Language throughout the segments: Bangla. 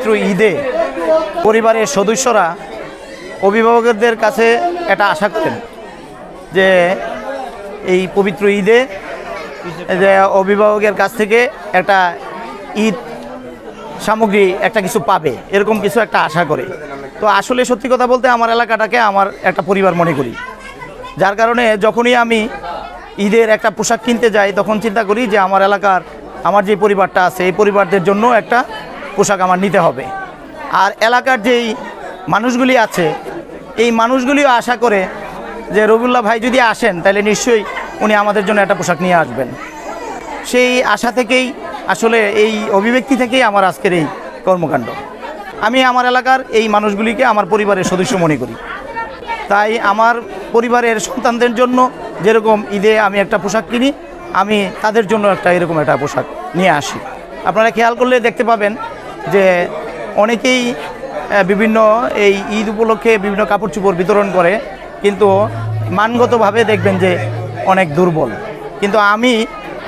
পবিত্র ঈদে পরিবারের সদস্যরা অভিভাবকদের কাছে এটা আশা করেন যে এই পবিত্র ঈদে যে অভিভাবকের কাছ থেকে একটা ঈদ সামগ্রী একটা কিছু পাবে, এরকম কিছু একটা আশা করে। তো আসলে সত্যি কথা বলতে আমার এলাকাটাকে আমার একটা পরিবার মনে করি, যার কারণে যখনই আমি ঈদের একটা পোশাক কিনতে যাই তখন চিন্তা করি যে আমার এলাকার আমার যে পরিবারটা আছে এই পরিবারদের জন্য একটা পোশাক আমার নিতে হবে। আর এলাকার যেই মানুষগুলি আছে এই মানুষগুলিও আশা করে যে রবিউল্লাহ ভাই যদি আসেন তাহলে নিশ্চয়ই উনি আমাদের জন্য একটা পোশাক নিয়ে আসবেন। সেই আশা থেকেই আসলে এই অভিব্যক্তি থেকেই আমার আজকের এই কর্মকাণ্ড। আমি আমার এলাকার এই মানুষগুলিকে আমার পরিবারের সদস্য মনে করি, তাই আমার পরিবারের সন্তানদের জন্য যেরকম ঈদে আমি একটা পোশাক কিনি, আমি তাদের জন্য এরকম একটা পোশাক নিয়ে আসি। আপনারা খেয়াল করলে দেখতে পাবেন যে অনেকেই বিভিন্ন এই ঈদ উপলক্ষে বিভিন্ন কাপড় চোপড় বিতরণ করে, কিন্তু মানগতভাবে দেখবেন যে অনেক দুর্বল। কিন্তু আমি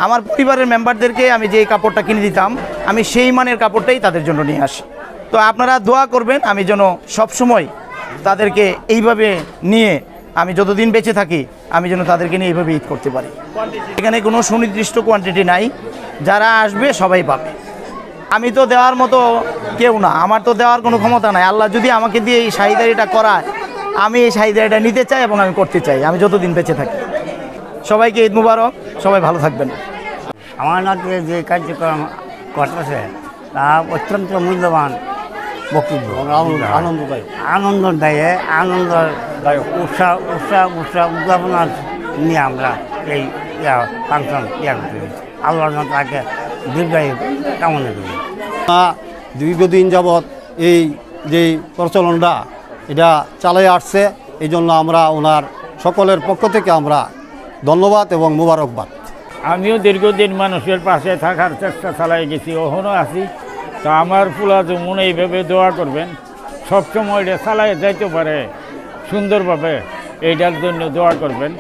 আমার পরিবারের মেম্বারদেরকে আমি যে কাপড়টা কিনে দিতাম আমি সেই মানের কাপড়টাই তাদের জন্য নিয়ে আসি। তো আপনারা দোয়া করবেন আমি যেন সবসময় তাদেরকে এইভাবে নিয়ে আমি যতদিন বেঁচে থাকি আমি যেন তাদেরকে নিয়ে এইভাবে ঈদ করতে পারি। এখানে কোনো সুনির্দিষ্ট কোয়ান্টিটি নাই, যারা আসবে সবাই পাবে। আমি তো দেওয়ার মতো কেউ না, আমার তো দেওয়ার কোনো ক্ষমতা নাই। আল্লাহ যদি আমাকে দিয়ে এই শাহিদারিটা করায় আমি এই শাহিদারিটা নিতে চাই এবং আমি করতে চাই আমি যতদিন বেঁচে থাকি। সবাইকে ঈদ মুবারক, সবাই ভালো থাকবেন। আমার নাতে যে কার্যক্রম করতেছে তা অত্যন্ত মূল্যবান বক্তব্য, আনন্দদায়ক উদ্যাপনা নিয়ে আমরা এই ফাংশন করতে আল্লাহর তাকে দীর্ঘায়ু কামনা করি। দীর্ঘদিন যাবৎ এই যে প্রচলনটা এটা চালিয়ে আসছে, এই জন্য আমরা ওনার সকলের পক্ষ থেকে আমরা ধন্যবাদ এবং মোবারকবাদ। আমিও দীর্ঘদিন মানুষের পাশে থাকার চেষ্টা চালাই গেছি, ওখানেও আছি। তো আমার পুলা যেমন এইভাবে দোয়া করবেন, সবসময় এটা চালাই যাইতে পারে সুন্দরভাবে, এইটার জন্য দোয়া করবেন।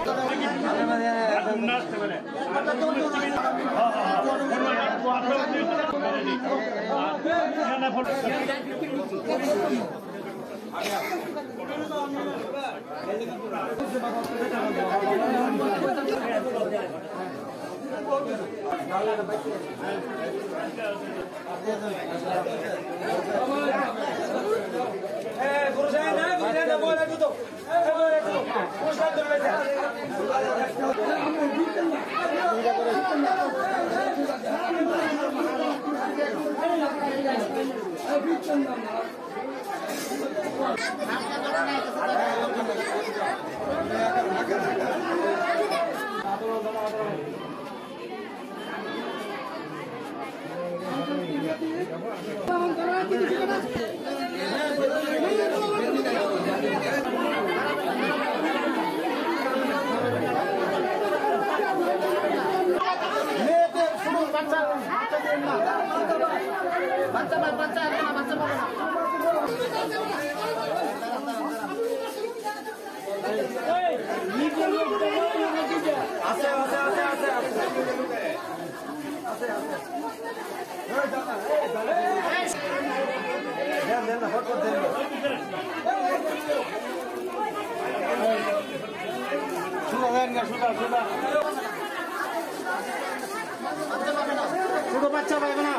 ছোট বাচ্চা পাবে না,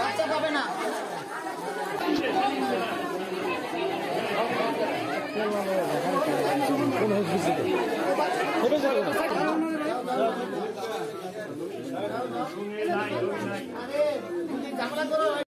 বাচ্চা পাবে না।